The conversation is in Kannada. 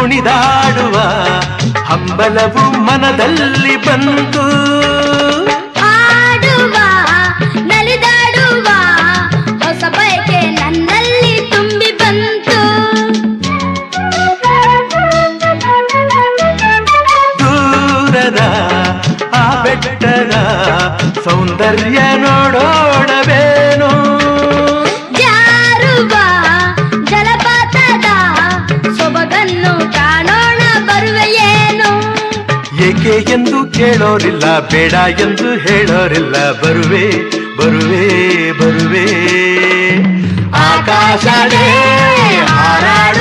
ಕುಣಿದಾಡುವ ಹಂಬಲವು ಮನದಲ್ಲಿ ಬಂತು. ಆಡುವ ನಲಿದಾಡುವ ಹೊಸ ಬಯಕೆ ನನ್ನಲ್ಲಿ ತುಂಬಿ ಬಂತು. ದೂರದ ಆ ಬೆಟ್ಟದ ಸೌಂದರ್ಯ ನೋಡೋಣವೇನು, ಜಾರುವ ಜಲಪಾತದ ಸೊಬಗನ್ನು ಕಾಣೋಣ ಬರುವೆಯೇನು. ಏಕೆ ಎಂದು ಕೇಳೋರಿಲ್ಲ, ಬೇಡ ಎಂದು ಹೇಳೋರಿಲ್ಲ, ಬರುವೆ ಬರುವೆ ಬರುವೆ. ಆಕಾಶವೇ ಹಾರಾಡು